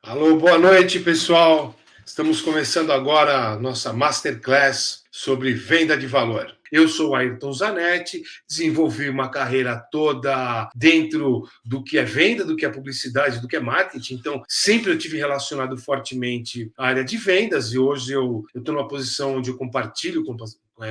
Alô, boa noite, pessoal. Estamos começando agora a nossa Masterclass sobre venda de valor. Eu sou o Ayrton Zanetti, desenvolvi uma carreira toda dentro do que é venda, do que é publicidade, do que é marketing. Então, sempre eu tive relacionado fortemente à área de vendas e hoje eu estou numa posição onde eu compartilho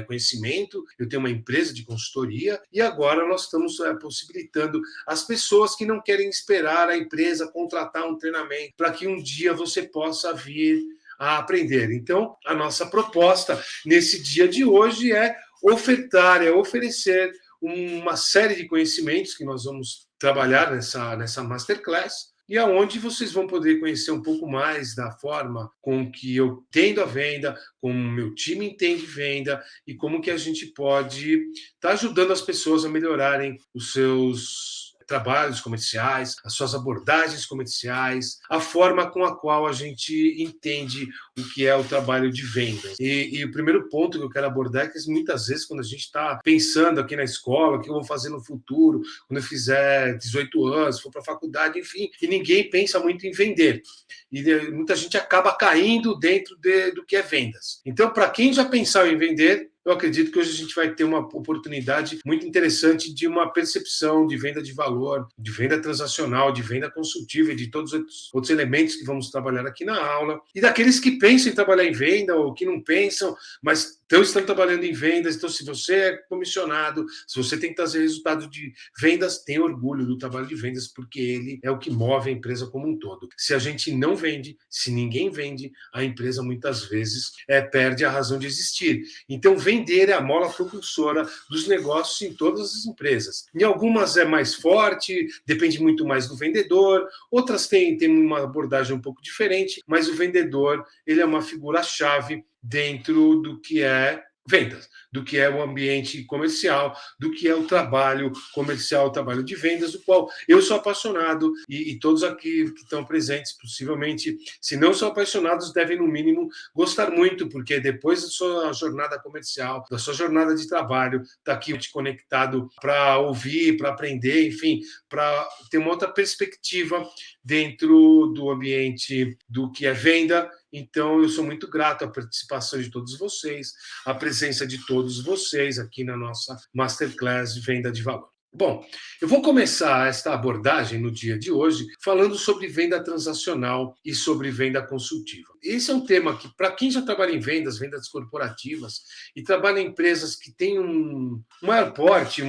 conhecimento, eu tenho uma empresa de consultoria e agora nós estamos possibilitando as pessoas que não querem esperar a empresa contratar um treinamento para que um dia você possa vir a aprender. Então, a nossa proposta nesse dia de hoje é ofertar, é oferecer uma série de conhecimentos que nós vamos trabalhar nessa masterclass e aonde vocês vão poder conhecer um pouco mais da forma com que eu entendo a venda, como o meu time entende venda e como que a gente pode estar ajudando as pessoas a melhorarem os seus trabalhos comerciais, as suas abordagens comerciais, a forma com a qual a gente entende o que é o trabalho de vendas. E o primeiro ponto que eu quero abordar é que muitas vezes quando a gente está pensando aqui na escola, o que eu vou fazer no futuro, quando eu fizer 18 anos, for para a faculdade, enfim, e ninguém pensa muito em vender. E muita gente acaba caindo dentro do que é vendas. Então, para quem já pensou em vender, eu acredito que hoje a gente vai ter uma oportunidade muito interessante de uma percepção de venda de valor, de venda transacional, de venda consultiva e de todos os outros elementos que vamos trabalhar aqui na aula. E daqueles que pensam em trabalhar em venda ou que não pensam, mas estão trabalhando em vendas. Então, se você é comissionado, se você tem que trazer resultado de vendas, tenha orgulho do trabalho de vendas, porque ele é o que move a empresa como um todo. Se a gente não vende, se ninguém vende, a empresa muitas vezes perde a razão de existir. Então, vender é a mola propulsora dos negócios em todas as empresas. Em algumas é mais forte, depende muito mais do vendedor, outras têm uma abordagem um pouco diferente, mas o vendedor ele é uma figura-chave dentro do que é vendas, do que é o ambiente comercial, do que é o trabalho comercial, o trabalho de vendas, do qual eu sou apaixonado e todos aqui que estão presentes, possivelmente, se não são apaixonados, devem, no mínimo, gostar muito, porque depois da sua jornada comercial, da sua jornada de trabalho, está aqui conectado para ouvir, para aprender, enfim, para ter uma outra perspectiva dentro do ambiente do que é venda. Então, eu sou muito grato à participação de todos vocês, à presença de todos vocês aqui na nossa Masterclass de Venda de Valor. Bom, eu vou começar esta abordagem no dia de hoje falando sobre venda transacional e sobre venda consultiva. Esse é um tema que, para quem já trabalha em vendas corporativas e trabalha em empresas que têm um maior porte,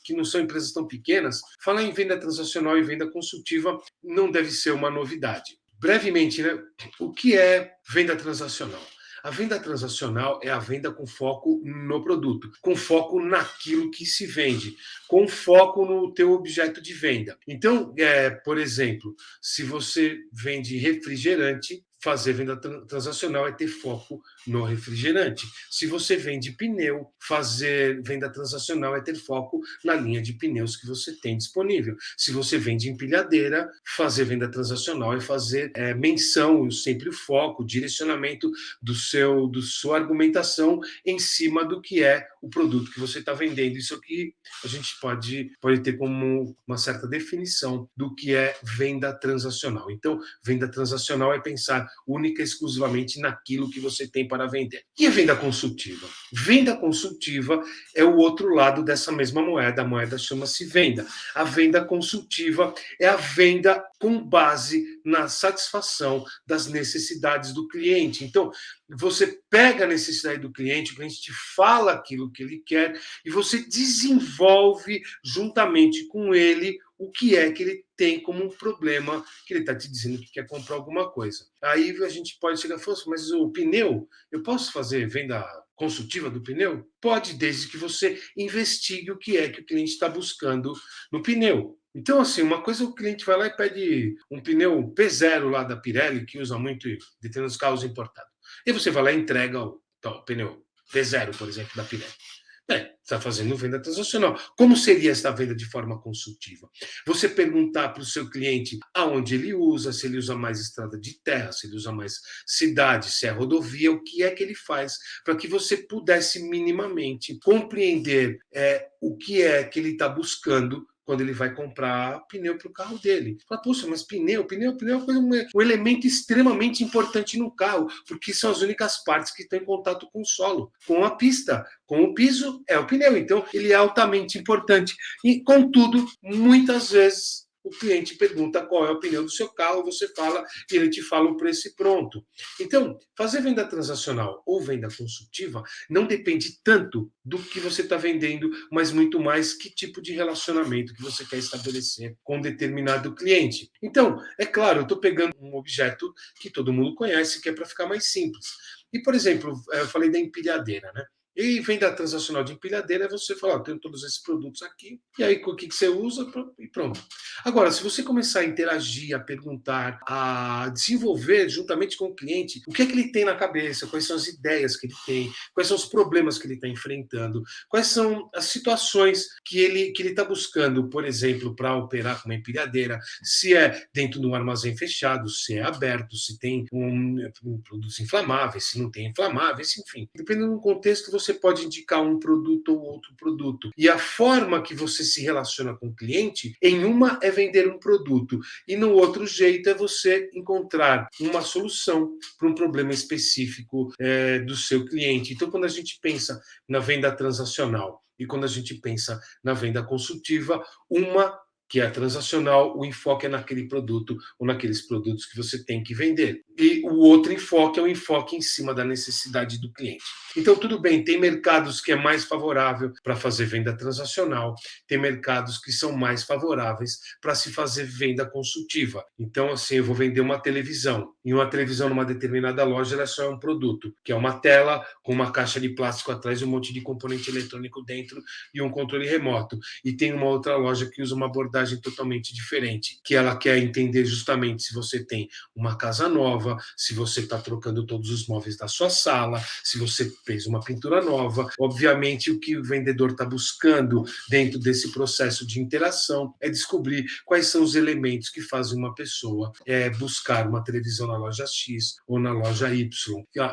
que não são empresas tão pequenas, falar em venda transacional e venda consultiva não deve ser uma novidade. Brevemente, né? O que é venda transacional? A venda transacional é a venda com foco no produto, com foco naquilo que se vende, com foco no teu objeto de venda. Então, por exemplo, se você vende refrigerante, fazer venda transacional é ter foco no refrigerante. Se você vende pneu, fazer venda transacional é ter foco na linha de pneus que você tem disponível. Se você vende empilhadeira, fazer venda transacional é fazer menção, sempre o foco, o direcionamento da sua argumentação em cima do que é o produto que você está vendendo. Isso aqui a gente pode ter como uma certa definição do que é venda transacional. Então, venda transacional é pensar única e exclusivamente naquilo que você tem para vender. E a venda consultiva? Venda consultiva é o outro lado dessa mesma moeda. A moeda chama-se venda. A venda consultiva é a venda com base na satisfação das necessidades do cliente. Então, você pega a necessidade do cliente, o cliente te fala aquilo que ele quer e você desenvolve juntamente com ele o que é que ele tem como um problema que ele está te dizendo que quer comprar alguma coisa. Aí a gente pode chegar e falar, mas o pneu, eu posso fazer venda consultiva do pneu? Pode, desde que você investigue o que é que o cliente está buscando no pneu. Então, assim, uma coisa o cliente vai lá e pede um pneu P0 lá da Pirelli, que usa muito em determinados carros importados. E você vai lá e entrega o pneu P0, por exemplo, da Pirelli. Está fazendo venda transacional. Como seria esta venda de forma consultiva? Você perguntar para o seu cliente aonde ele usa, se ele usa mais estrada de terra, se ele usa mais cidade, se é rodovia, o que é que ele faz, para que você pudesse minimamente compreender o que é que ele está buscando quando ele vai comprar pneu para o carro dele. Fala, poxa, mas pneu é um elemento extremamente importante no carro, porque são as únicas partes que estão em contato com o solo, com a pista, com o piso, é o pneu. Então, ele é altamente importante. E, contudo, muitas vezes o cliente pergunta qual é o pneu do seu carro, você fala e ele te fala o preço e pronto. Então, fazer venda transacional ou venda consultiva não depende tanto do que você está vendendo, mas muito mais que tipo de relacionamento que você quer estabelecer com determinado cliente. Então, é claro, eu estou pegando um objeto que todo mundo conhece, que é para ficar mais simples. E, por exemplo, eu falei da empilhadeira, né? E venda transacional de empilhadeira é você falar, tenho todos esses produtos aqui, e aí o que você usa e pronto. Agora, se você começar a interagir, a perguntar, a desenvolver juntamente com o cliente o que é que ele tem na cabeça, quais são as ideias que ele tem, quais são os problemas que ele está enfrentando, quais são as situações que ele está buscando, por exemplo, para operar com uma empilhadeira, se é dentro de um armazém fechado, se é aberto, se tem produtos inflamáveis, se não tem inflamáveis, enfim. Dependendo do contexto, você pode indicar um produto ou outro produto. E a forma que você se relaciona com o cliente, em uma é vender um produto, e no outro jeito é você encontrar uma solução para um problema específico do seu cliente. Então, quando a gente pensa na venda transacional e quando a gente pensa na venda consultiva, uma que é a transacional, o enfoque é naquele produto ou naqueles produtos que você tem que vender. E o outro enfoque é o enfoque em cima da necessidade do cliente. Então, tudo bem, tem mercados que é mais favorável para fazer venda transacional, tem mercados que são mais favoráveis para se fazer venda consultiva. Então, assim, eu vou vender uma televisão, e uma televisão numa determinada loja, ela só é um produto, que é uma tela com uma caixa de plástico atrás, um monte de componente eletrônico dentro e um controle remoto. E tem uma outra loja que usa uma abordagem totalmente diferente, que ela quer entender justamente se você tem uma casa nova, se você está trocando todos os móveis da sua sala, se você fez uma pintura nova. Obviamente, o que o vendedor está buscando dentro desse processo de interação é descobrir quais são os elementos que fazem uma pessoa buscar uma televisão na loja X ou na loja Y,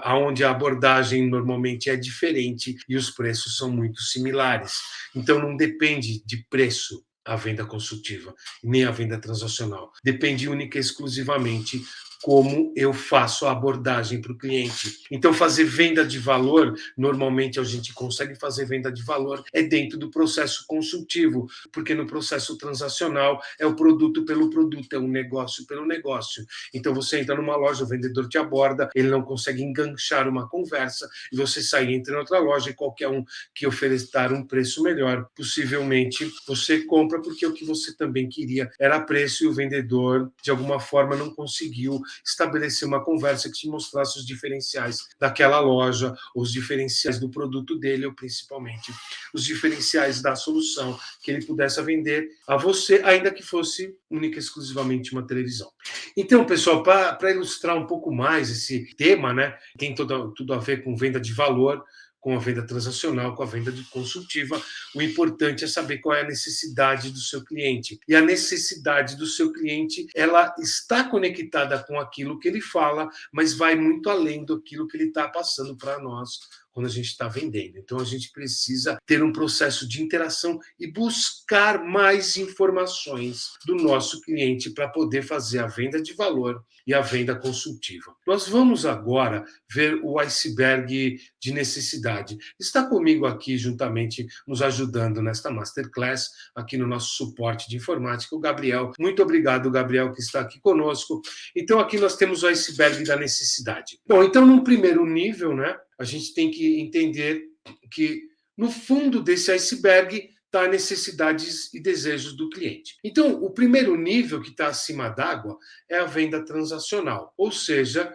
onde a abordagem normalmente é diferente e os preços são muito similares. Então, não depende de preço a venda consultiva, nem a venda transacional. Depende única e exclusivamente como eu faço a abordagem para o cliente. Então, fazer venda de valor, normalmente a gente consegue fazer venda de valor é dentro do processo consultivo, porque no processo transacional é o produto pelo produto, é o negócio pelo negócio. Então, você entra numa loja, o vendedor te aborda, ele não consegue enganchar uma conversa, e você sai, entra em outra loja, e qualquer um que oferecer um preço melhor, possivelmente você compra, porque o que você também queria era preço, e o vendedor, de alguma forma, não conseguiu estabelecer uma conversa que te mostrasse os diferenciais daquela loja, os diferenciais do produto dele, ou principalmente os diferenciais da solução que ele pudesse vender a você, ainda que fosse única e exclusivamente uma televisão. Então, pessoal, para ilustrar um pouco mais esse tema, né, tem tudo a ver com venda de valor, com a venda transacional, com a venda consultiva, o importante é saber qual é a necessidade do seu cliente. E a necessidade do seu cliente, ela está conectada com aquilo que ele fala, mas vai muito além daquilo que ele está passando para nós quando a gente está vendendo. Então, a gente precisa ter um processo de interação e buscar mais informações do nosso cliente para poder fazer a venda de valor e a venda consultiva. Nós vamos agora ver o iceberg de necessidade. Está comigo aqui, juntamente, nos ajudando nesta Masterclass, aqui no nosso suporte de informática, o Gabriel. Muito obrigado, Gabriel, que está aqui conosco. Então, aqui nós temos o iceberg da necessidade. Bom, então, num primeiro nível, né, a gente tem que entender que, no fundo desse iceberg, está necessidades e desejos do cliente. Então, o primeiro nível que está acima d'água é a venda transacional, ou seja,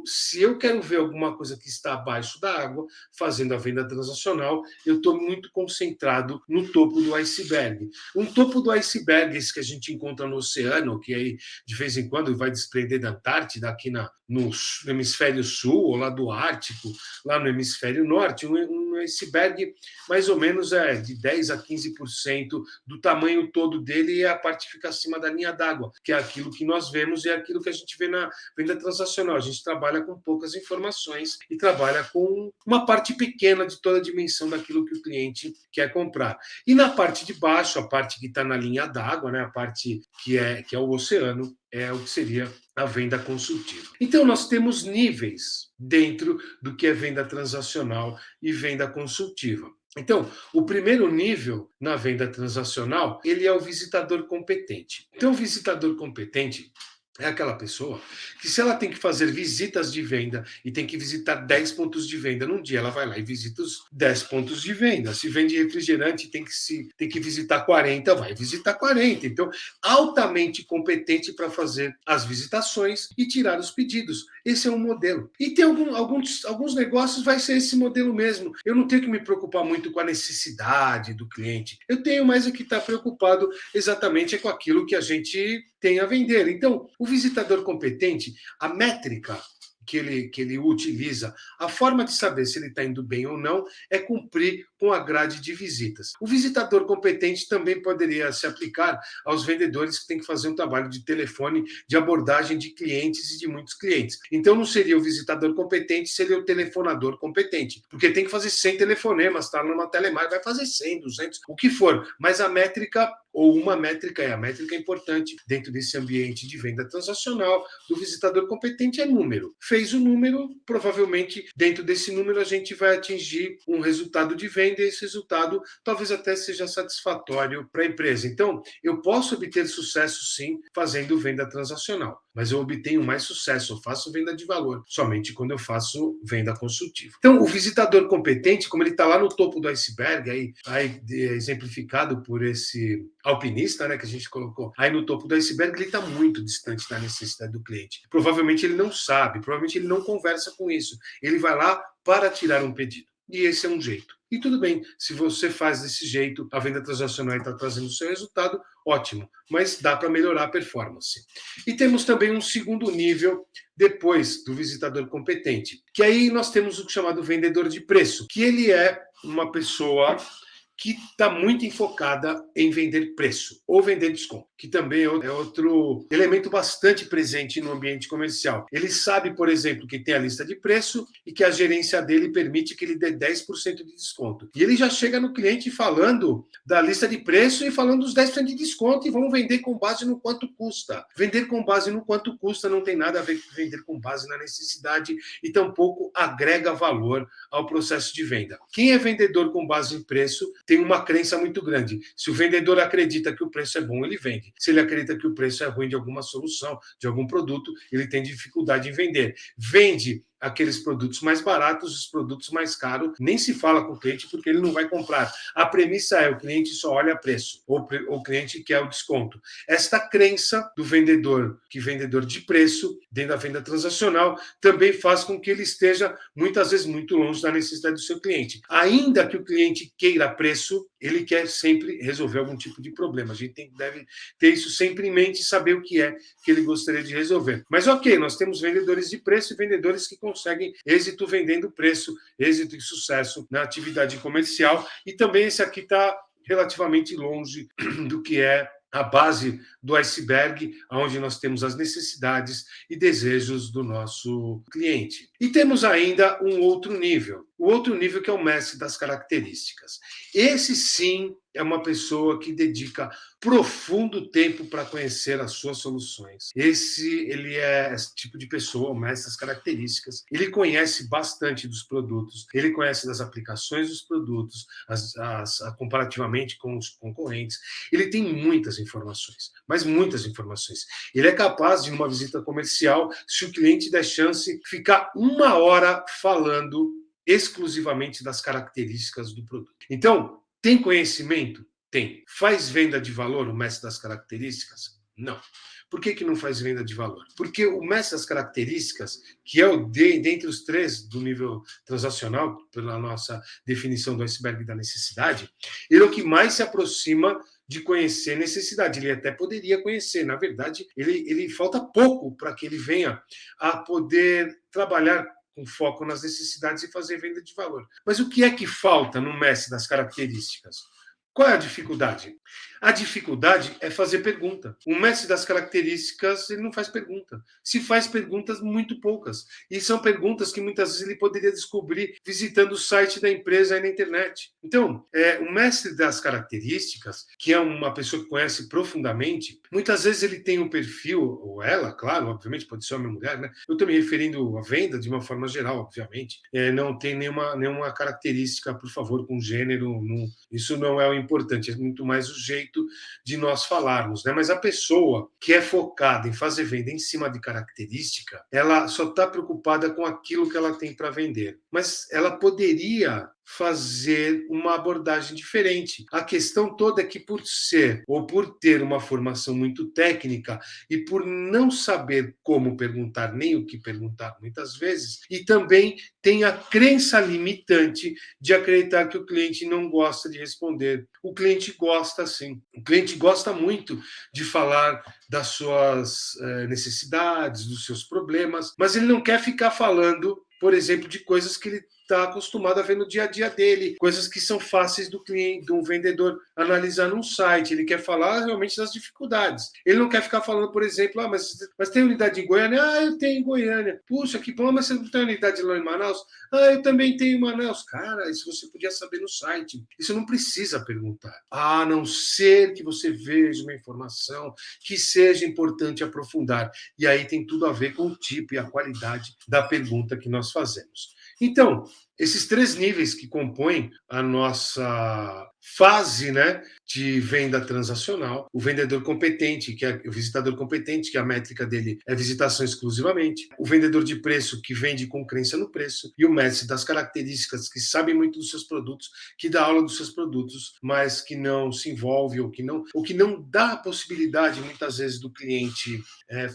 se eu quero ver alguma coisa que está abaixo da água, fazendo a venda transacional, eu estou muito concentrado no topo do iceberg. Um topo do iceberg, esse que a gente encontra no oceano, que aí de vez em quando vai desprender da Antártida, aqui no hemisfério sul, ou lá do Ártico, lá no hemisfério norte, um um iceberg mais ou menos de 10 a 15% do tamanho todo dele, e a parte que fica acima da linha d'água, que é aquilo que nós vemos e é aquilo que a gente vê na venda transacional. A gente trabalha com poucas informações e trabalha com uma parte pequena de toda a dimensão daquilo que o cliente quer comprar. E na parte de baixo, a parte que está na linha d'água, né, a parte que é o oceano, é o que seria a venda consultiva. Então, nós temos níveis dentro do que é venda transacional e venda consultiva. Então, o primeiro nível na venda transacional, ele é o visitador competente. Então, o visitador competente é aquela pessoa que, se ela tem que fazer visitas de venda e tem que visitar 10 pontos de venda num dia, ela vai lá e visita os 10 pontos de venda. Se vende refrigerante e tem que visitar 40, vai visitar 40. Então, altamente competente para fazer as visitações e tirar os pedidos. Esse é um modelo. E tem alguns negócios, vai ser esse modelo mesmo. Eu não tenho que me preocupar muito com a necessidade do cliente. Eu tenho mais é que estar preocupado exatamente com aquilo que a gente tem a vender. Então, o visitador competente, a métrica que ele utiliza, a forma de saber se ele está indo bem ou não, é cumprir com a grade de visitas. O visitador competente também poderia se aplicar aos vendedores que têm que fazer um trabalho de telefone, de abordagem de clientes e de muitos clientes. Então, não seria o visitador competente, seria o telefonador competente, porque tem que fazer 100 telefonemas, está numa telemarketing, vai fazer 100, 200, o que for, mas a métrica, ou uma métrica, a métrica importante dentro desse ambiente de venda transacional do visitador competente é número. Fez o número, provavelmente dentro desse número a gente vai atingir um resultado de venda, e esse resultado talvez até seja satisfatório para a empresa. Então, eu posso obter sucesso sim fazendo venda transacional, mas eu obtenho mais sucesso, eu faço venda de valor somente quando eu faço venda consultiva. Então, o visitador competente, como ele está lá no topo do iceberg, aí exemplificado por esse alpinista, né, que a gente colocou aí no topo do iceberg, ele está muito distante da necessidade do cliente. Provavelmente ele não sabe, provavelmente ele não conversa com isso. Ele vai lá para tirar um pedido. E esse é um jeito. E tudo bem, se você faz desse jeito, a venda transacional está trazendo o seu resultado, ótimo, mas dá para melhorar a performance. E temos também um segundo nível depois do visitador competente, que aí nós temos o chamado vendedor de preço, que ele é uma pessoa que está muito enfocada em vender preço ou vender desconto, que também é outro elemento bastante presente no ambiente comercial. Ele sabe, por exemplo, que tem a lista de preço e que a gerência dele permite que ele dê 10% de desconto. E ele já chega no cliente falando da lista de preço e falando dos 10% de desconto, e vamos vender com base no quanto custa. Vender com base no quanto custa não tem nada a ver com vender com base na necessidade, e tampouco agrega valor ao processo de venda. Quem é vendedor com base em preço tem uma crença muito grande. Se o vendedor acredita que o preço é bom, ele vende. Se ele acredita que o preço é ruim de alguma solução, de algum produto, ele tem dificuldade em vender. Vende aqueles produtos mais baratos, os produtos mais caros, nem se fala com o cliente porque ele não vai comprar. A premissa é: o cliente só olha preço, ou o cliente quer o desconto. Esta crença do vendedor, que vendedor de preço, dentro da venda transacional, também faz com que ele esteja, muitas vezes, muito longe da necessidade do seu cliente. Ainda que o cliente queira preço, ele quer sempre resolver algum tipo de problema. A gente deve ter isso sempre em mente e saber o que é que ele gostaria de resolver. Mas ok, nós temos vendedores de preço e vendedores que conseguem êxito vendendo preço, êxito e sucesso na atividade comercial, e também esse aqui está relativamente longe do que é a base do iceberg, onde nós temos as necessidades e desejos do nosso cliente. E temos ainda um outro nível, o outro nível que é o mestre das características. Esse sim é uma pessoa que dedica profundo tempo para conhecer as suas soluções. Ele é esse tipo de pessoa, o mestre das características. Ele conhece bastante dos produtos, ele conhece das aplicações dos produtos, comparativamente com os concorrentes. Ele tem muitas informações, mas muitas informações. Ele é capaz de, numa visita comercial, se o cliente der chance, ficar 1 hora falando exclusivamente das características do produto. Então, tem conhecimento? Tem. Faz venda de valor o mestre das características? Não. Por que não faz venda de valor? Porque o mestre das características, que é o dentre os três do nível transacional, pela nossa definição do iceberg da necessidade, ele é o que mais se aproxima de conhecer necessidade. Ele até poderia conhecer, na verdade, ele falta pouco para que ele venha a poder trabalhar com foco nas necessidades e fazer venda de valor. Mas o que é que falta no mestre das características? Qual é a dificuldade? A dificuldade é fazer pergunta. O mestre das características, ele não faz pergunta. Se faz perguntas, muito poucas. E são perguntas que muitas vezes ele poderia descobrir visitando o site da empresa aí na internet. Então, o mestre das características, que é uma pessoa que conhece profundamente, muitas vezes ele tem um perfil, ou ela, claro, obviamente, pode ser homem ou mulher, né? Eu estou me referindo à venda de uma forma geral, obviamente. Não tem nenhuma característica, por favor, com gênero. Isso não é o importante, é muito mais o jeito de nós falarmos, né? Mas a pessoa que é focada em fazer venda em cima de característica, ela só está preocupada com aquilo que ela tem para vender. Mas ela poderia fazer uma abordagem diferente. A questão toda é que por ser ou por ter uma formação muito técnica e por não saber como perguntar nem o que perguntar muitas vezes, e também tem a crença limitante de acreditar que o cliente não gosta de responder. O cliente gosta sim. O cliente gosta muito de falar das suas necessidades, dos seus problemas, mas ele não quer ficar falando, por exemplo, de coisas que ele está acostumado a ver no dia a dia dele, coisas que são fáceis do cliente, do vendedor analisar num site. Ele quer falar realmente das dificuldades. Ele não quer ficar falando, por exemplo, mas tem unidade em Goiânia? Ah, eu tenho em Goiânia. Puxa, que bom, mas você não tem unidade lá em Manaus? Ah, eu também tenho em Manaus. Cara, isso você podia saber no site. Isso não precisa perguntar. A não ser que você veja uma informação que seja importante aprofundar. E aí tem tudo a ver com o tipo e a qualidade da pergunta que nós fazemos. Então, esses 3 níveis que compõem a nossa fase, né, de venda transacional, o vendedor competente, que é o visitador competente, que a métrica dele é visitação exclusivamente, o vendedor de preço, que vende com crença no preço, e o mestre das características, que sabe muito dos seus produtos, que dá aula dos seus produtos, mas que não se envolve ou que não dá a possibilidade, muitas vezes, do cliente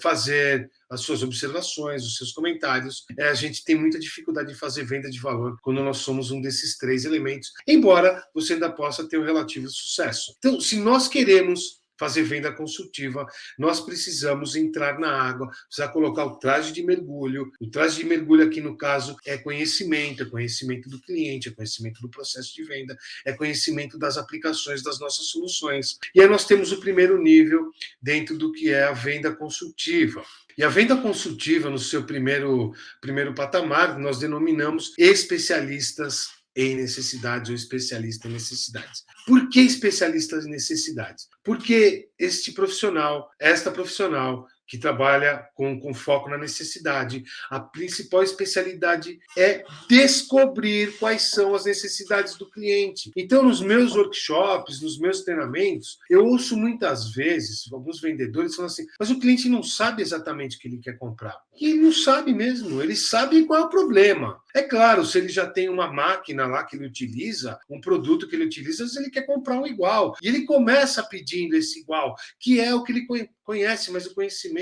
fazer as suas observações, os seus comentários. A gente tem muita dificuldade de fazer venda de valor quando nós somos um desses 3 elementos, embora você ainda possa ter um relativo sucesso. Então, se nós queremos fazer venda consultiva, nós precisamos entrar na água, precisar colocar o traje de mergulho. O traje de mergulho aqui, no caso, é conhecimento do cliente, é conhecimento do processo de venda, é conhecimento das aplicações das nossas soluções. E aí nós temos o primeiro nível dentro do que é a venda consultiva. E a venda consultiva, no seu primeiro patamar, nós denominamos especialistas em necessidades ou especialista em necessidades. Por que especialistas em necessidades? Porque esta profissional que trabalha com foco na necessidade, a principal especialidade é descobrir quais são as necessidades do cliente. Então, nos meus workshops, nos meus treinamentos, eu ouço muitas vezes alguns vendedores falando assim, mas o cliente não sabe exatamente o que ele quer comprar. E ele não sabe mesmo, ele sabe qual é o problema. É claro, se ele já tem uma máquina lá que ele utiliza, um produto que ele utiliza, ele quer comprar um igual. E ele começa pedindo esse igual, que é o que ele conhece, mas o conhecimento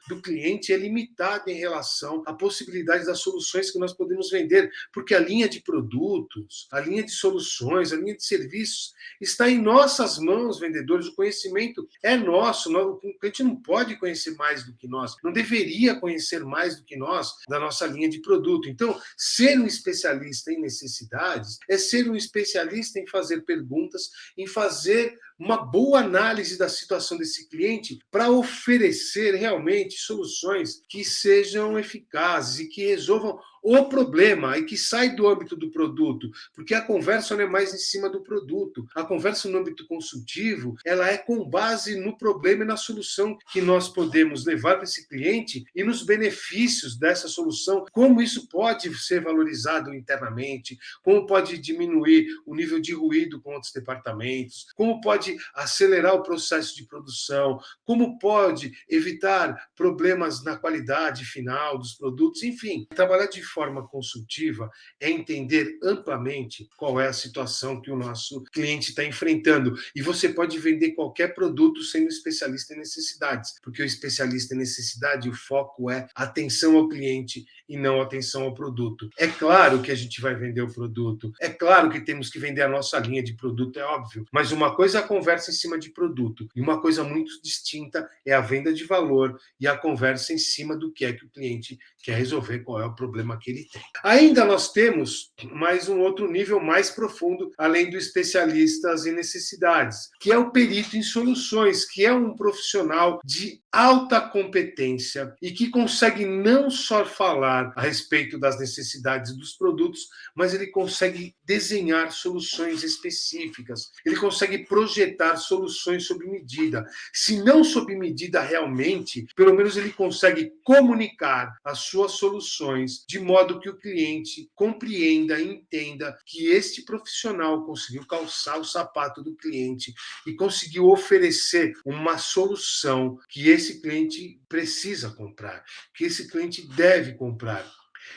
do cliente é limitado em relação à possibilidade das soluções que nós podemos vender, porque a linha de produtos, a linha de soluções, a linha de serviços está em nossas mãos, vendedores. O conhecimento é nosso, o cliente não pode conhecer mais do que nós, não deveria conhecer mais do que nós da nossa linha de produto. Então, ser um especialista em necessidades é ser um especialista em fazer perguntas, em fazer uma boa análise da situação desse cliente para oferecer realmente soluções que sejam eficazes e que resolvam o problema e que sai do âmbito do produto, porque a conversa não é mais em cima do produto. A conversa no âmbito consultivo, ela é com base no problema e na solução que nós podemos levar para esse cliente e nos benefícios dessa solução, como isso pode ser valorizado internamente, como pode diminuir o nível de ruído com outros departamentos, como pode acelerar o processo de produção, como pode evitar problemas na qualidade final dos produtos, enfim. Trabalhar de forma consultiva é entender amplamente qual é a situação que o nosso cliente está enfrentando. E você pode vender qualquer produto sendo especialista em necessidades, porque o especialista em necessidade, o foco é atenção ao cliente e não atenção ao produto. É claro que a gente vai vender o produto, é claro que temos que vender a nossa linha de produto, é óbvio, mas uma coisa é a conversa em cima de produto, e uma coisa muito distinta é a venda de valor e a conversa em cima do que é que o cliente quer resolver, qual é o problema que que ele tem. Ainda nós temos mais um outro nível mais profundo, além do especialistas em necessidades, que é o perito em soluções, que é um profissional de alta competência e que consegue não só falar a respeito das necessidades dos produtos, mas ele consegue desenhar soluções específicas, ele consegue projetar soluções sob medida. Se não sob medida realmente, pelo menos ele consegue comunicar as suas soluções de modo que o cliente compreenda e entenda que este profissional conseguiu calçar o sapato do cliente e conseguiu oferecer uma solução que esse cliente precisa comprar, que esse cliente deve comprar.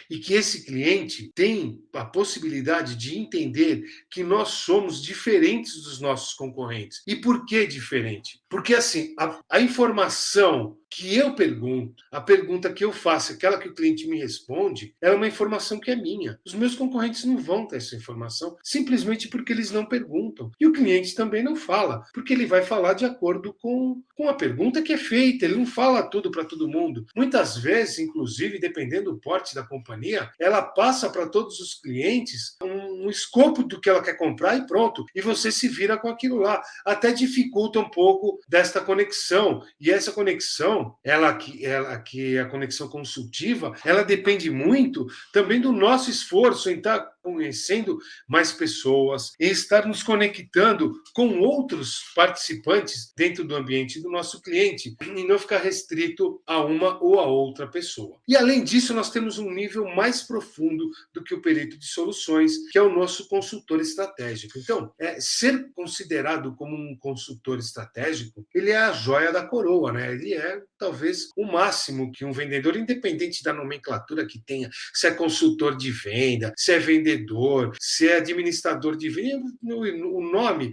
E que esse cliente tem a possibilidade de entender que nós somos diferentes dos nossos concorrentes. E por que diferente? Porque, assim, a informação que eu pergunto, a pergunta que eu faço, aquela que o cliente me responde, é uma informação que é minha. Os meus concorrentes não vão ter essa informação simplesmente porque eles não perguntam. E o cliente também não fala, porque ele vai falar de acordo com a pergunta que é feita. Ele não fala tudo para todo mundo. Muitas vezes, inclusive, dependendo do porte da companhia, ela passa para todos os clientes um escopo do que ela quer comprar e pronto. E você se vira com aquilo lá. Até dificulta um pouco desta conexão. E essa conexão, ela que é a conexão consultiva, ela depende muito também do nosso esforço em estar conhecendo mais pessoas, em estar nos conectando com outros participantes dentro do ambiente do nosso cliente e não ficar restrito a uma ou a outra pessoa. E além disso, nós temos um nível mais profundo do que o perito de soluções, que é o nosso consultor estratégico. Então, ser considerado como um consultor estratégico, ele é a joia da coroa, né? Ele é talvez o máximo que um vendedor, independente da nomenclatura que tenha, se é consultor de venda, se é vendedor, se é administrador de venda,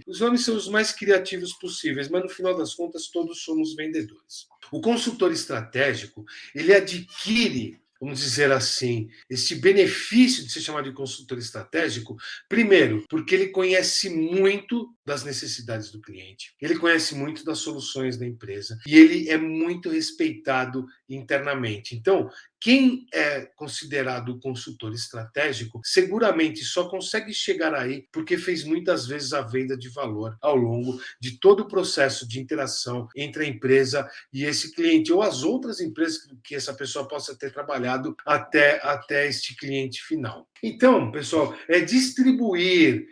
os nomes são os mais criativos possíveis, mas no final das contas todos somos vendedores. O consultor estratégico, ele adquire, vamos dizer assim, este benefício de ser chamado de consultor estratégico, primeiro, porque ele conhece muito das necessidades do cliente, ele conhece muito das soluções da empresa e ele é muito respeitado internamente. Então, quem é considerado consultor estratégico seguramente só consegue chegar aí porque fez muitas vezes a venda de valor ao longo de todo o processo de interação entre a empresa e esse cliente, ou as outras empresas que essa pessoa possa ter trabalhado até este cliente final. Então, pessoal, distribuir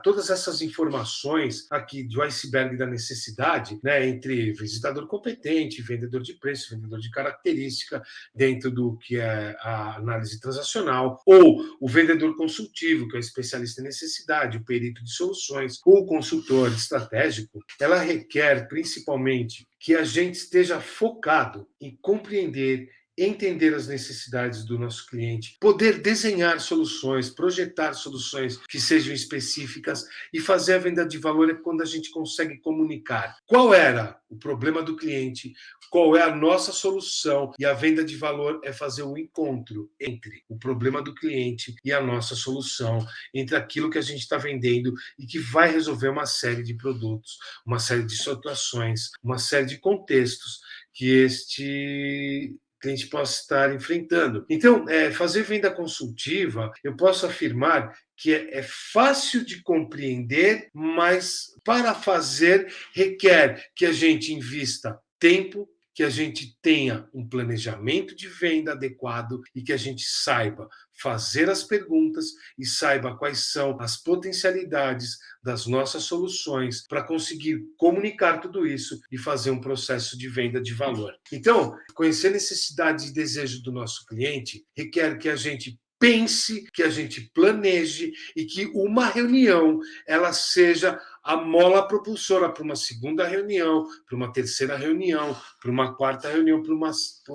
todas essas informações aqui do iceberg da necessidade, né, entre visitador competente, vendedor de preço, vendedor de característica, dentro do que é a análise transacional, ou o vendedor consultivo, que é o especialista em necessidade, o perito de soluções, ou o consultor estratégico, ela requer principalmente que a gente esteja focado em compreender, entender as necessidades do nosso cliente, poder desenhar soluções, projetar soluções que sejam específicas e fazer a venda de valor é quando a gente consegue comunicar qual era o problema do cliente, qual é a nossa solução, e a venda de valor é fazer o encontro entre o problema do cliente e a nossa solução, entre aquilo que a gente está vendendo e que vai resolver uma série de produtos, uma série de situações, uma série de contextos que este cliente possa estar enfrentando. Então, fazer venda consultiva, eu posso afirmar que é fácil de compreender, mas para fazer requer que a gente invista tempo, que a gente tenha um planejamento de venda adequado e que a gente saiba fazer as perguntas e saiba quais são as potencialidades das nossas soluções para conseguir comunicar tudo isso e fazer um processo de venda de valor. Então, conhecer a necessidade e desejo do nosso cliente requer que a gente pense, que a gente planeje e que uma reunião ela seja a mola propulsora para uma segunda reunião, para uma terceira reunião, para uma quarta reunião, por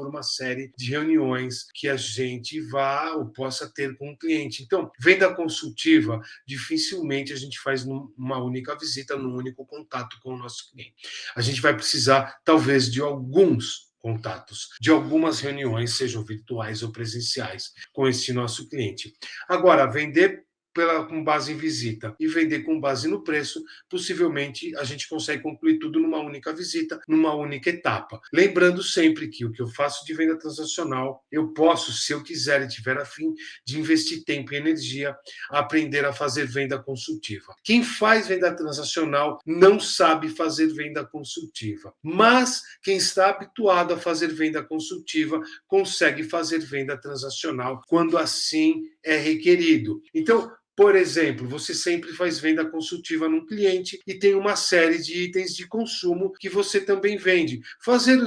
uma série de reuniões que a gente vá ou possa ter com o cliente. Então, venda consultiva, dificilmente a gente faz numa única visita, num único contato com o nosso cliente. A gente vai precisar, talvez, de alguns contatos, de algumas reuniões, sejam virtuais ou presenciais, com esse nosso cliente. Agora, vender com base em visita e vender com base no preço, possivelmente a gente consegue concluir tudo numa única visita, numa única etapa. Lembrando sempre que o que eu faço de venda transacional, eu posso, se eu quiser e tiver a fim de investir tempo e energia, aprender a fazer venda consultiva. Quem faz venda transacional não sabe fazer venda consultiva, mas quem está habituado a fazer venda consultiva consegue fazer venda transacional quando assim é requerido. Então, por exemplo, você sempre faz venda consultiva num cliente e tem uma série de itens de consumo que você também vende. Fazer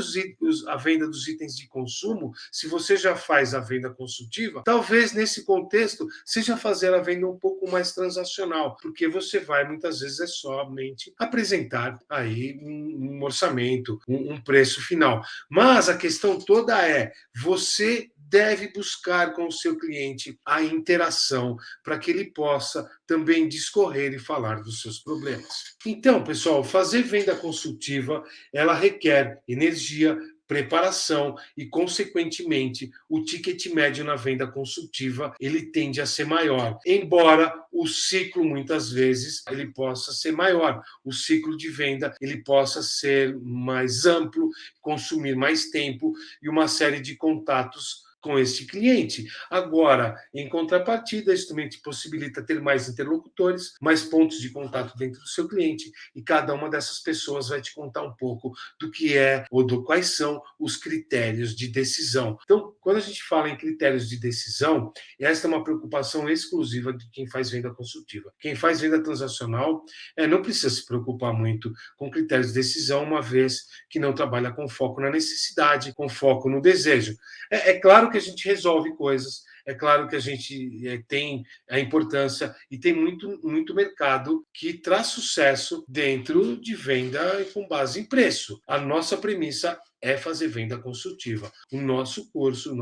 a venda dos itens de consumo, se você já faz a venda consultiva, talvez nesse contexto seja fazer a venda um pouco mais transacional, porque você vai muitas vezes é somente apresentar aí um orçamento, um preço final. Mas a questão toda é, você deve buscar com o seu cliente a interação para que ele possa também discorrer e falar dos seus problemas. Então, pessoal, fazer venda consultiva, ela requer energia, preparação e, consequentemente, o ticket médio na venda consultiva ele tende a ser maior, embora o ciclo muitas vezes ele possa ser maior, o ciclo de venda ele possa ser mais amplo, consumir mais tempo e uma série de contatos com este cliente. Agora, em contrapartida, isso também te possibilita ter mais interlocutores, mais pontos de contato dentro do seu cliente, e cada uma dessas pessoas vai te contar um pouco do que é ou do quais são os critérios de decisão. Então, quando a gente fala em critérios de decisão, esta é uma preocupação exclusiva de quem faz venda consultiva. Quem faz venda transacional não precisa se preocupar muito com critérios de decisão, uma vez que não trabalha com foco na necessidade, com foco no desejo. É claro que a gente resolve coisas, é claro que a gente tem a importância e tem muito mercado que traz sucesso dentro de venda com base em preço. A nossa premissa é fazer venda consultiva. O nosso curso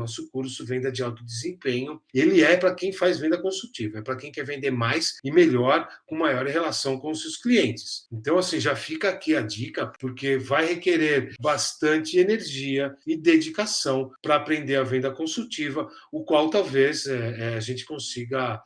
Venda de Alto Desempenho, ele é para quem faz venda consultiva, é para quem quer vender mais e melhor, com maior relação com os seus clientes. Então, assim, já fica aqui a dica, porque vai requerer bastante energia e dedicação para aprender a venda consultiva, o qual talvez a gente consiga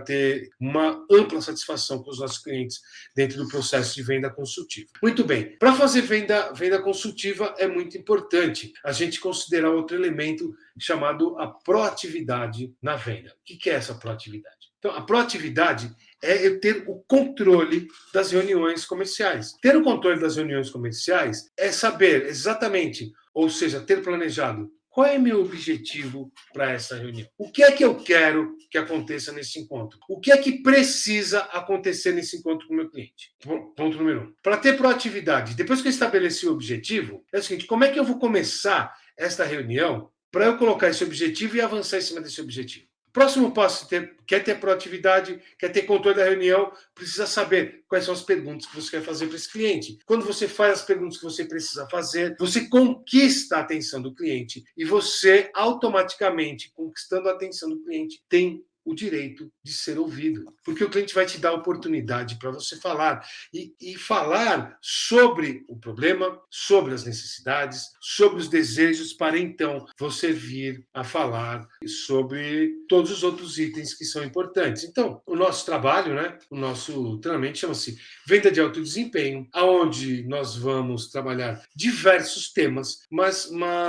ter uma ampla satisfação com os nossos clientes dentro do processo de venda consultiva. Muito bem, para fazer venda consultiva é muito importante a gente considerar outro elemento chamado a proatividade na venda. O que é essa proatividade? Então, a proatividade é eu ter o controle das reuniões comerciais. Ter o controle das reuniões comerciais é saber exatamente, ou seja, ter planejado qual é meu objetivo para essa reunião? O que é que eu quero que aconteça nesse encontro? O que é que precisa acontecer nesse encontro com o meu cliente? Ponto número 1. Para ter proatividade, depois que eu estabeleci o objetivo, é o seguinte, como é que eu vou começar esta reunião para eu colocar esse objetivo e avançar em cima desse objetivo? Próximo passo, quer ter proatividade, quer ter controle da reunião, precisa saber quais são as perguntas que você quer fazer para esse cliente. Quando você faz as perguntas que você precisa fazer, você conquista a atenção do cliente e você, automaticamente, conquistando a atenção do cliente, tem o direito de ser ouvido. Porque o cliente vai te dar a oportunidade para você falar e falar sobre o problema, sobre as necessidades, sobre os desejos, para então você vir a falar sobre todos os outros itens que são importantes. Então, o nosso trabalho, o nosso treinamento chama-se Venda de Alto Desempenho, aonde nós vamos trabalhar diversos temas, mas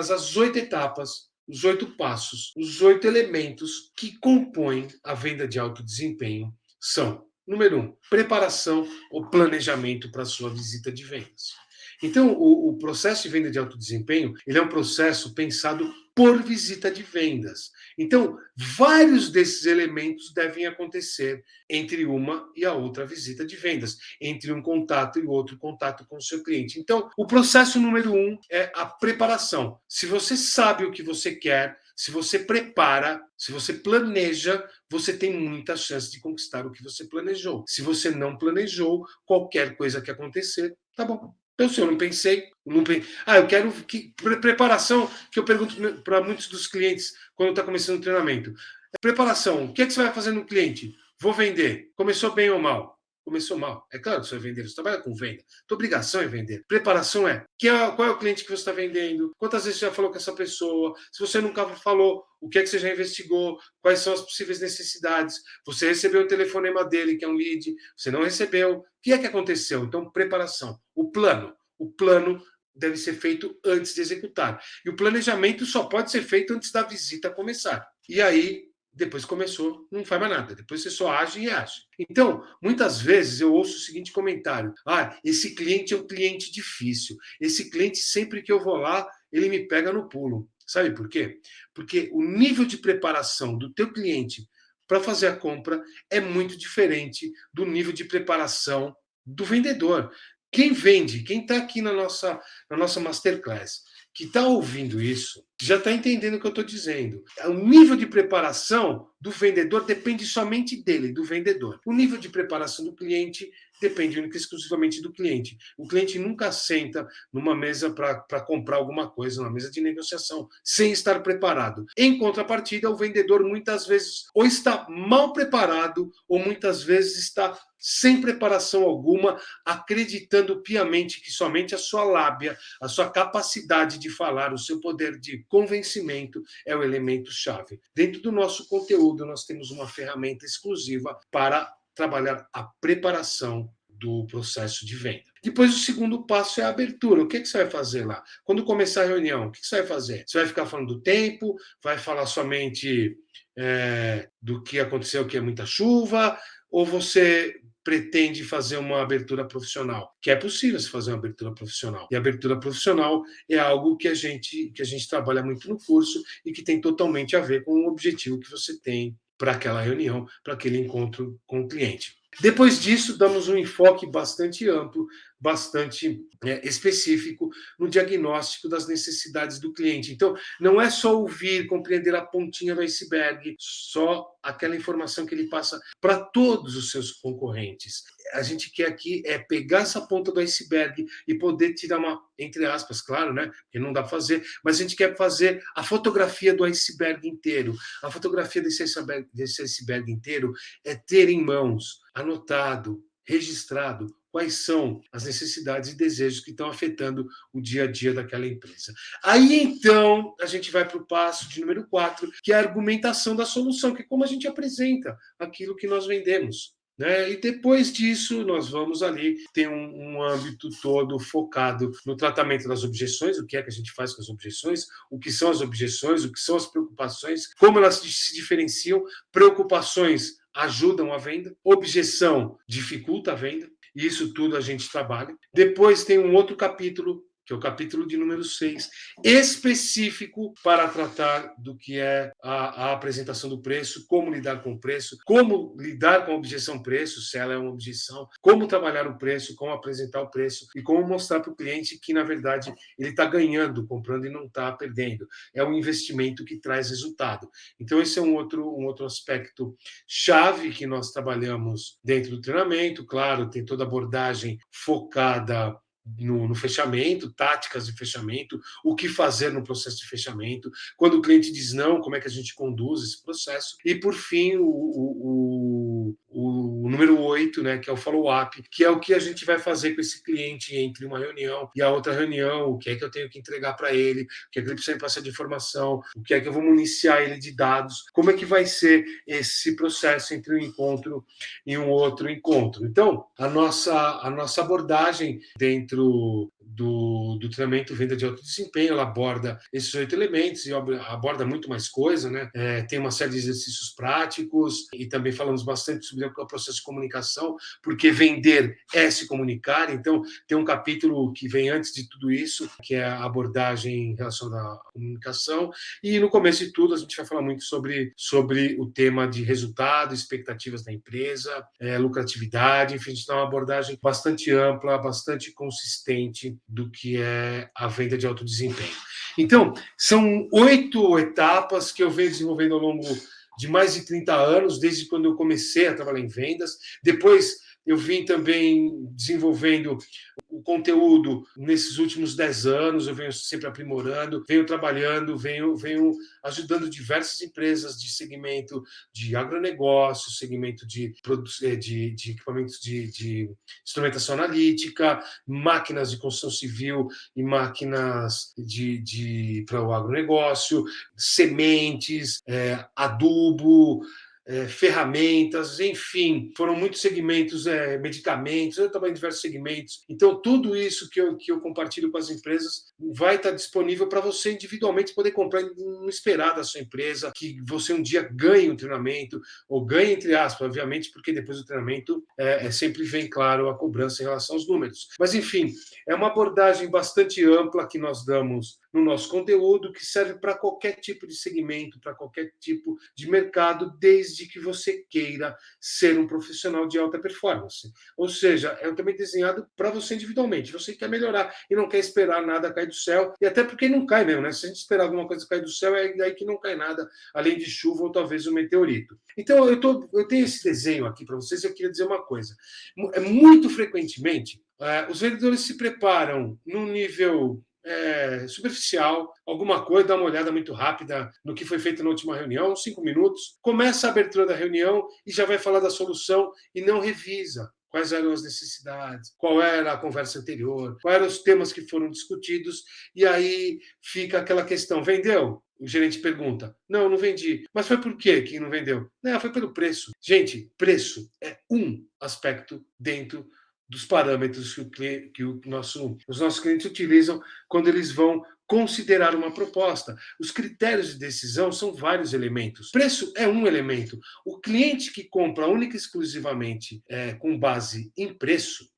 as 8 etapas, os 8 passos, os 8 elementos que compõem a venda de alto desempenho são: número 1, preparação ou planejamento para a sua visita de vendas. Então, o processo de venda de alto desempenho, ele é um processo pensado por visita de vendas. Então, vários desses elementos devem acontecer entre uma e a outra visita de vendas, entre um contato e outro contato com o seu cliente. Então, o processo número 1 é a preparação. Se você sabe o que você quer, se você prepara, se você planeja, você tem muita chance de conquistar o que você planejou. Se você não planejou, qualquer coisa que acontecer, tá bom. Então, se eu não pensei, eu quero preparação, que eu pergunto para muitos dos clientes quando está começando o treinamento. Preparação, o que é que você vai fazer no cliente? Vou vender. Começou bem ou mal? Começou mal. É claro que você vai vender, você trabalha com venda. Tua obrigação é vender. Preparação qual é o cliente que você está vendendo, quantas vezes você já falou com essa pessoa, se você nunca falou, o que é que você já investigou, quais são as possíveis necessidades, você recebeu o telefonema dele, que é um lead, você não recebeu, o que é que aconteceu? Então, preparação. O plano deve ser feito antes de executar. E o planejamento só pode ser feito antes da visita começar. E aí, depois começou, não faz mais nada. Depois você só age e reage. Então, muitas vezes eu ouço o seguinte comentário: esse cliente é um cliente difícil. Esse cliente, sempre que eu vou lá, ele me pega no pulo. Sabe por quê? Porque o nível de preparação do teu cliente para fazer a compra é muito diferente do nível de preparação do vendedor. Quem vende, quem está aqui na nossa Masterclass, que está ouvindo isso, já está entendendo o que eu estou dizendo. O nível de preparação do vendedor depende somente dele, do vendedor. O nível de preparação do cliente depende única e exclusivamente do cliente. O cliente nunca senta numa mesa para comprar alguma coisa, numa mesa de negociação, sem estar preparado. Em contrapartida, o vendedor muitas vezes ou está mal preparado, ou muitas vezes está sem preparação alguma, acreditando piamente que somente a sua lábia, a sua capacidade de falar, o seu poder de convencimento é o elemento chave. Dentro do nosso conteúdo, nós temos uma ferramenta exclusiva para trabalhar a preparação do processo de venda. Depois, o segundo passo é a abertura. O que você vai fazer lá? Quando começar a reunião, o que você vai fazer? Você vai ficar falando do tempo? Vai falar somente do que aconteceu, que é muita chuva? Ou você pretende fazer uma abertura profissional? Que é possível se fazer uma abertura profissional. E a abertura profissional é algo que a gente trabalha muito no curso e que tem totalmente a ver com o objetivo que você tem para aquela reunião, para aquele encontro com o cliente. Depois disso, damos um enfoque bastante amplo, bastante específico no diagnóstico das necessidades do cliente. Então, não é só ouvir, compreender a pontinha do iceberg, só aquela informação que ele passa para todos os seus concorrentes. A gente quer aqui pegar essa ponta do iceberg e poder tirar uma, entre aspas, claro, né? Porque não dá para fazer, mas a gente quer fazer a fotografia do iceberg inteiro. A fotografia desse iceberg inteiro é ter em mãos, anotado, registrado, quais são as necessidades e desejos que estão afetando o dia a dia daquela empresa. Aí, então, a gente vai para o passo de número 4, que é a argumentação da solução, que é como a gente apresenta aquilo que nós vendemos. Né? E depois disso, nós vamos ali ter um âmbito todo focado no tratamento das objeções, o que é que a gente faz com as objeções, o que são as objeções, o que são as preocupações, como elas se diferenciam. Preocupações ajudam a venda, objeção dificulta a venda, e isso tudo a gente trabalha. Depois tem um outro capítulo, que é o capítulo de número 6, específico para tratar do que é a apresentação do preço, como lidar com o preço, como lidar com a objeção preço, se ela é uma objeção, como trabalhar o preço, como apresentar o preço e como mostrar para o cliente que, na verdade, ele está ganhando, comprando e não está perdendo. É um investimento que traz resultado. Então, esse é um outro aspecto chave que nós trabalhamos dentro do treinamento. Claro, tem toda a abordagem focada no fechamento, táticas de fechamento, o que fazer no processo de fechamento, quando o cliente diz não, como é que a gente conduz esse processo, e por fim o número 8, né, que é o follow-up, que é o que a gente vai fazer com esse cliente entre uma reunião e a outra reunião, o que é que eu tenho que entregar para ele, o que é que ele precisa passar de informação, o que é que eu vou municiar ele de dados, como é que vai ser esse processo entre um encontro e um outro encontro. Então, a nossa abordagem dentro do treinamento Venda de Alto Desempenho, ela aborda esses 8 elementos e aborda muito mais coisa, né? Tem uma série de exercícios práticos e também falamos bastante sobre o processo de comunicação, porque vender é se comunicar. Então, tem um capítulo que vem antes de tudo isso, que é a abordagem em relação à comunicação. E no começo de tudo, a gente vai falar muito sobre o tema de resultado, expectativas da empresa, lucratividade. Enfim, a gente dá uma abordagem bastante ampla, bastante consistente do que é a venda de alto desempenho. Então, são 8 etapas que eu venho desenvolvendo ao longo de mais de 30 anos, desde quando eu comecei a trabalhar em vendas. Depois Eu vim também desenvolvendo o conteúdo nesses últimos 10 anos, eu venho sempre aprimorando, venho trabalhando, venho ajudando diversas empresas de segmento de agronegócio, segmento de equipamentos de instrumentação analítica, máquinas de construção civil e máquinas para o agronegócio, sementes, adubo, ferramentas, enfim, foram muitos segmentos, medicamentos, eu trabalho em diversos segmentos. Então, tudo isso que eu compartilho com as empresas vai estar disponível para você individualmente poder comprar e não esperar da sua empresa que você um dia ganhe um treinamento, ou ganhe, entre aspas, obviamente, porque depois do treinamento sempre vem, claro, a cobrança em relação aos números. Mas, enfim, é uma abordagem bastante ampla que nós damos no nosso conteúdo, que serve para qualquer tipo de segmento, para qualquer tipo de mercado, desde que você queira ser um profissional de alta performance. Ou seja, é também desenhado para você individualmente. Você quer melhorar e não quer esperar nada cair do céu, e até porque não cai mesmo, né? Se a gente esperar alguma coisa cair do céu, é daí que não cai nada, além de chuva ou talvez um meteorito. Então, eu tenho esse desenho aqui para vocês e eu queria dizer uma coisa. Muito frequentemente, os vendedores se preparam num nível superficial, alguma coisa, dá uma olhada muito rápida no que foi feito na última reunião, 5 minutos, começa a abertura da reunião e já vai falar da solução e não revisa quais eram as necessidades, qual era a conversa anterior, quais eram os temas que foram discutidos, e aí fica aquela questão, vendeu? O gerente pergunta, não vendi. Mas foi por quê que não vendeu? Não, foi pelo preço. Gente, preço é um aspecto dentro dos parâmetros que os nossos clientes utilizam quando eles vão considerar uma proposta. Os critérios de decisão são vários elementos. Preço é um elemento. O cliente que compra única e exclusivamente com base em preço,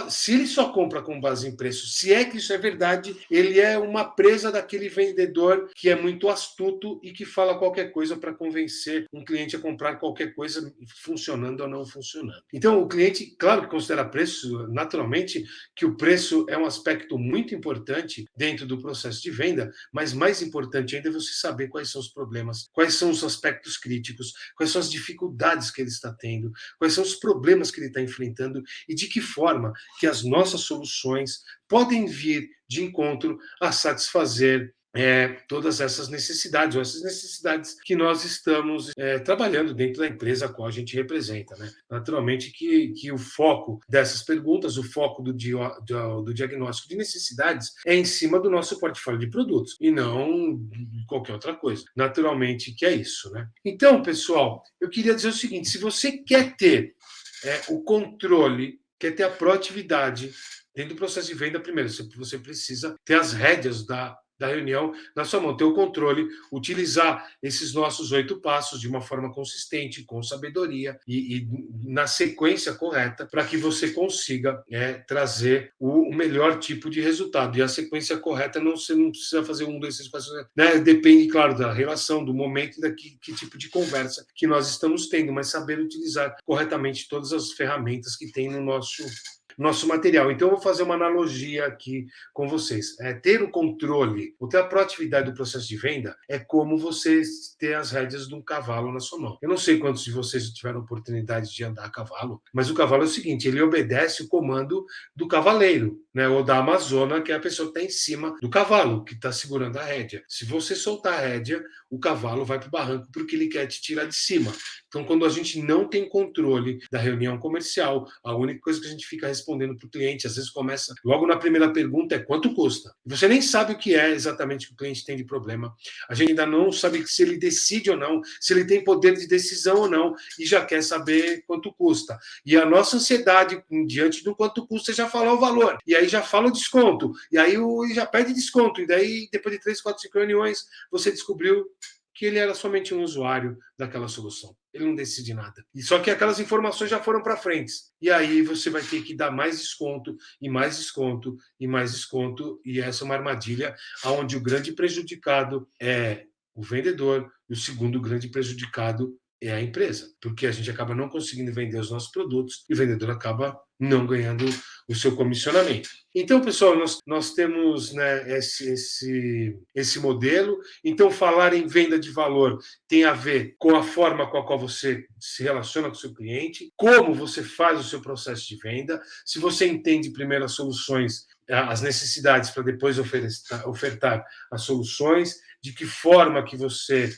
se ele só compra com base em preço, se é que isso é verdade, ele é uma presa daquele vendedor que é muito astuto e que fala qualquer coisa para convencer um cliente a comprar qualquer coisa, funcionando ou não funcionando. Então, o cliente, claro que considera preço, naturalmente, que o preço é um aspecto muito importante dentro do processo de venda, mas mais importante ainda é você saber quais são os problemas, quais são os aspectos críticos, quais são as dificuldades que ele está tendo, quais são os problemas que ele está enfrentando e de que forma que as nossas soluções podem vir de encontro a satisfazer todas essas necessidades, ou essas necessidades que nós estamos trabalhando dentro da empresa a qual a gente representa. Né? Naturalmente que o foco dessas perguntas, o foco do diagnóstico de necessidades é em cima do nosso portfólio de produtos, e não qualquer outra coisa. Naturalmente que é isso. Né? Então, pessoal, eu queria dizer o seguinte, se você quer ter o controle, quer ter a proatividade dentro do processo de venda, primeiro, você precisa ter as rédeas da reunião na sua mão, ter o controle, utilizar esses nossos 8 passos de uma forma consistente, com sabedoria e na sequência correta, para que você consiga trazer o melhor tipo de resultado. E a sequência correta, você não precisa fazer 1, 2, 3, 4, né? Depende, claro, da relação, do momento e que tipo de conversa que nós estamos tendo, mas saber utilizar corretamente todas as ferramentas que tem no nosso material. Então, eu vou fazer uma analogia aqui com vocês. Ter o controle, ou ter a proatividade do processo de venda é como você ter as rédeas de um cavalo na sua mão. Eu não sei quantos de vocês tiveram oportunidade de andar a cavalo, mas o cavalo é o seguinte, ele obedece o comando do cavaleiro, né, ou da amazona, que é a pessoa que está em cima do cavalo, que está segurando a rédea. Se você soltar a rédea, o cavalo vai para o barranco porque ele quer te tirar de cima. Então, quando a gente não tem controle da reunião comercial, a única coisa que a gente fica respondendo para o cliente, às vezes começa logo na primeira pergunta, é quanto custa? Você nem sabe o que é exatamente que o cliente tem de problema. A gente ainda não sabe se ele decide ou não, se ele tem poder de decisão ou não, e já quer saber quanto custa. E a nossa ansiedade, diante do quanto custa, já fala o valor. E aí já fala o desconto. E aí já pede desconto. E daí, depois de 3, 4, 5 reuniões, você descobriu que ele era somente um usuário daquela solução. Ele não decide nada. E só que aquelas informações já foram para frente. E aí você vai ter que dar mais desconto, e mais desconto, e mais desconto. E essa é uma armadilha onde o grande prejudicado é o vendedor, e o segundo grande prejudicado é a empresa, porque a gente acaba não conseguindo vender os nossos produtos e o vendedor acaba não ganhando o seu comissionamento. Então, pessoal, nós temos, né, esse modelo. Então, falar em venda de valor tem a ver com a forma com a qual você se relaciona com o seu cliente, como você faz o seu processo de venda, se você entende primeiro as soluções, as necessidades, para depois ofertar as soluções, de que forma que você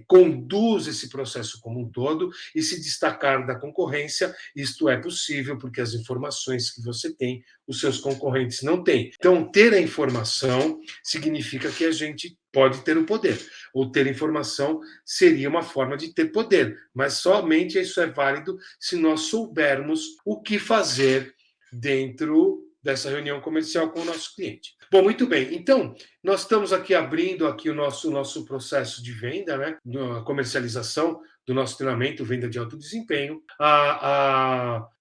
conduz esse processo como um todo e se destacar da concorrência. Isto é possível porque as informações que você tem, os seus concorrentes não têm. Então, ter a informação significa que a gente pode ter o poder, ou ter informação seria uma forma de ter poder, mas somente isso é válido se nós soubermos o que fazer dentro dessa reunião comercial com o nosso cliente. Bom, muito bem. Então, nós estamos aqui abrindo aqui o nosso processo de venda, né? A comercialização do nosso treinamento, venda de alto desempenho.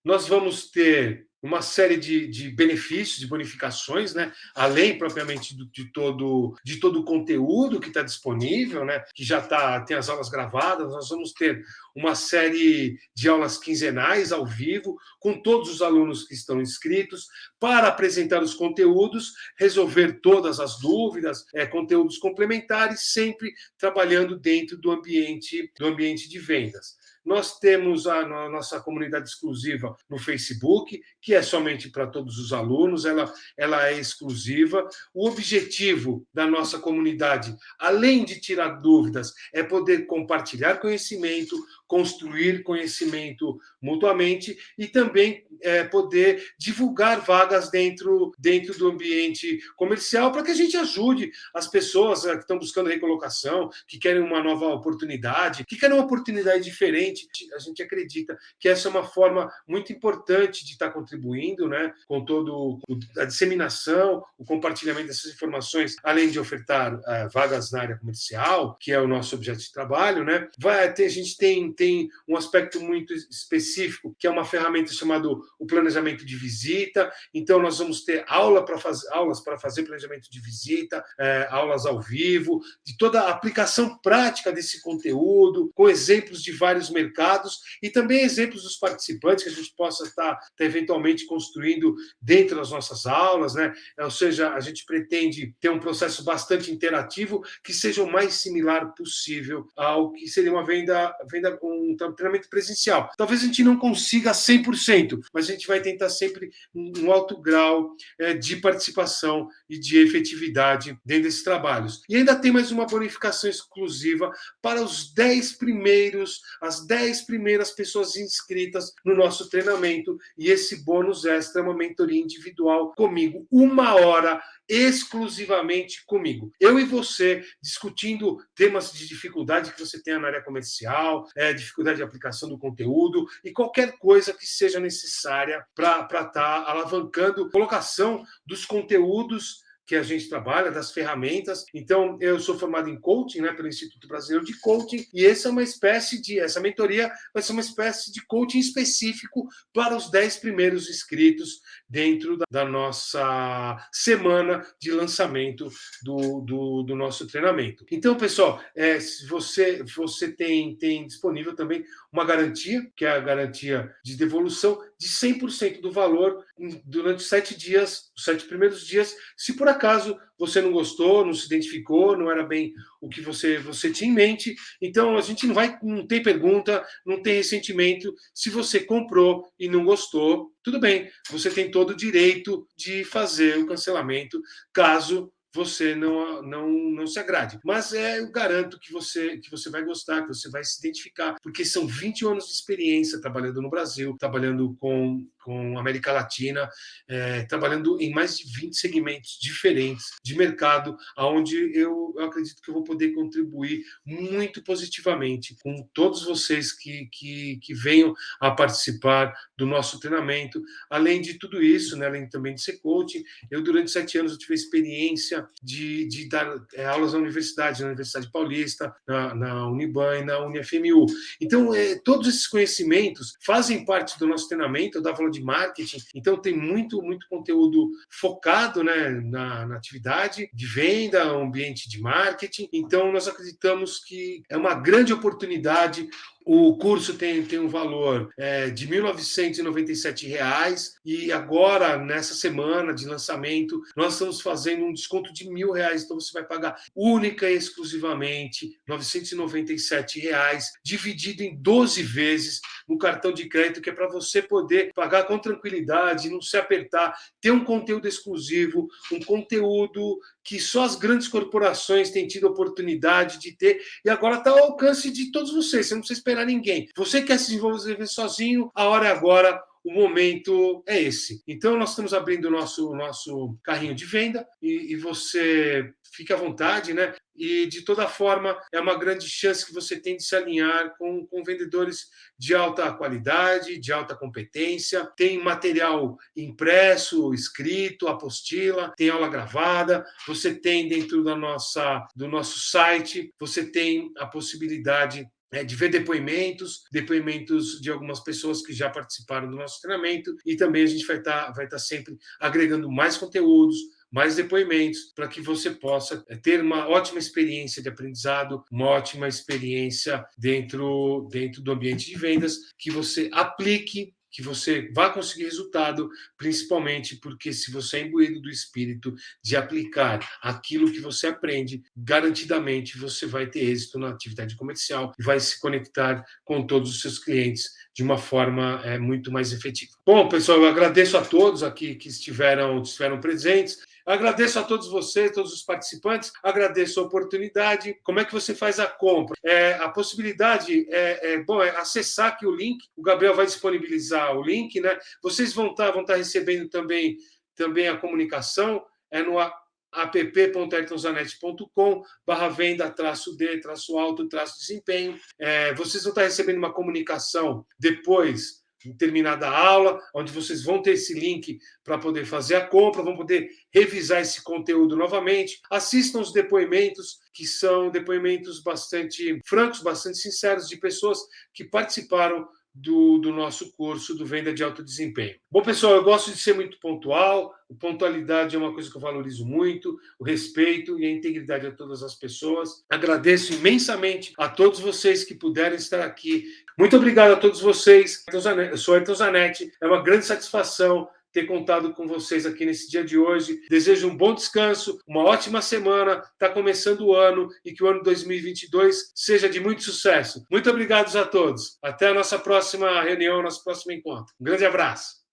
Nós vamos ter uma série de benefícios, de bonificações, né? Além propriamente de todo o conteúdo que está disponível, né? Que já tem as aulas gravadas. Nós vamos ter uma série de aulas quinzenais ao vivo com todos os alunos que estão inscritos para apresentar os conteúdos, resolver todas as dúvidas, conteúdos complementares, sempre trabalhando dentro do ambiente de vendas. Nós temos a nossa comunidade exclusiva no Facebook, que é somente para todos os alunos, ela é exclusiva. O objetivo da nossa comunidade, além de tirar dúvidas, é poder compartilhar conhecimento, construir conhecimento mutuamente e também poder divulgar vagas dentro do ambiente comercial para que a gente ajude as pessoas que estão buscando recolocação, que querem uma nova oportunidade, que querem uma oportunidade diferente. A gente acredita que essa é uma forma muito importante de estar contribuindo, né, com toda a disseminação, o compartilhamento dessas informações, além de ofertar vagas na área comercial, que é o nosso objeto de trabalho, né? A gente tem um aspecto muito específico, que é uma ferramenta chamada o planejamento de visita. Então, nós vamos ter aulas para fazer planejamento de visita, aulas ao vivo, de toda a aplicação prática desse conteúdo, com exemplos de vários mercados e também exemplos dos participantes que a gente possa estar eventualmente construindo dentro das nossas aulas, né? Ou seja, a gente pretende ter um processo bastante interativo que seja o mais similar possível ao que seria uma venda com um treinamento presencial. Talvez a gente não consiga 100%, mas a gente vai tentar sempre um alto grau de participação e de efetividade dentro desses trabalhos. E ainda tem mais uma bonificação exclusiva para as 10 primeiras pessoas inscritas no nosso treinamento. E esse bônus extra é uma mentoria individual comigo, 1 hora exclusivamente comigo. Eu e você discutindo temas de dificuldade que você tenha na área comercial, dificuldade de aplicação do conteúdo e qualquer coisa que seja necessária para estar alavancando a colocação dos conteúdos que a gente trabalha, das ferramentas. Então, eu sou formado em coaching, né, pelo Instituto Brasileiro de Coaching, e essa mentoria vai ser uma espécie de coaching específico para os 10 primeiros inscritos dentro da nossa semana de lançamento do nosso treinamento. Então, pessoal, você tem disponível também uma garantia, que é a garantia de devolução de 100% do valor durante os 7 primeiros dias, se por acaso você não gostou, não se identificou, não era bem o que você tinha em mente. Então, a gente não tem pergunta, não tem ressentimento. Se você comprou e não gostou, tudo bem, você tem todo o direito de fazer o cancelamento, caso você não se agrade. Mas eu garanto que você vai gostar, que você vai se identificar, porque são 20 anos de experiência trabalhando no Brasil, trabalhando com América Latina, trabalhando em mais de 20 segmentos diferentes de mercado, onde eu acredito que eu vou poder contribuir muito positivamente com todos vocês que venham a participar do nosso treinamento. Além de tudo isso, né, além também de ser coach, eu durante 7 anos eu tive a experiência de dar aulas na Universidade Paulista, na Uniban e na UniFMU. Então, todos esses conhecimentos fazem parte do nosso treinamento. Eu dava aula de marketing, então tem muito conteúdo focado, né, na atividade de venda, ambiente de marketing. Então, nós acreditamos que é uma grande oportunidade, O curso tem um valor de R$ 1.997 e agora, nessa semana de lançamento, nós estamos fazendo um desconto de R$ 1.000, então você vai pagar única e exclusivamente R$ 997, dividido em 12 vezes no cartão de crédito, que é para você poder pagar com tranquilidade, não se apertar, ter um conteúdo exclusivo, um conteúdo que só as grandes corporações têm tido a oportunidade de ter, e agora está ao alcance de todos vocês, você não precisa esperar ninguém. Você quer se desenvolver sozinho, a hora é agora, o momento é esse. Então, nós estamos abrindo o nosso carrinho de venda e você fica à vontade, né? E, de toda forma, é uma grande chance que você tem de se alinhar com vendedores de alta qualidade, de alta competência. Tem material impresso, escrito, apostila, tem aula gravada. Você tem dentro do nosso site, você tem a possibilidade de ver depoimentos de algumas pessoas que já participaram do nosso treinamento, e também a gente vai estar sempre agregando mais conteúdos, mais depoimentos, para que você possa ter uma ótima experiência de aprendizado, uma ótima experiência dentro do ambiente de vendas, que você aplique, que você vá conseguir resultado, principalmente porque, se você é imbuído do espírito de aplicar aquilo que você aprende, garantidamente você vai ter êxito na atividade comercial e vai se conectar com todos os seus clientes de uma forma muito mais efetiva. Bom, pessoal, eu agradeço a todos aqui que estiveram presentes. Agradeço a todos vocês, todos os participantes, agradeço a oportunidade. Como é que você faz a compra? A possibilidade é acessar aqui o link, o Gabriel vai disponibilizar o link, né? Vocês vão estar recebendo também a comunicação, no app.ayrtonzanetti.com/venda-d-alto-desempenho. Vocês vão estar recebendo uma comunicação depois, terminada a aula, onde vocês vão ter esse link para poder fazer a compra, vão poder revisar esse conteúdo novamente. Assistam os depoimentos, que são depoimentos bastante francos, bastante sinceros, de pessoas que participaram do nosso curso do Venda de Alto Desempenho. Bom, pessoal, eu gosto de ser muito pontual. A pontualidade é uma coisa que eu valorizo muito, o respeito e a integridade a todas as pessoas. Agradeço imensamente a todos vocês que puderam estar aqui. Muito obrigado a todos vocês. Eu sou Ayrton Zanetti. É uma grande satisfação ter contado com vocês aqui nesse dia de hoje. Desejo um bom descanso, uma ótima semana. Está começando o ano e que o ano 2022 seja de muito sucesso. Muito obrigado a todos. Até a nossa próxima reunião, nosso próximo encontro. Um grande abraço.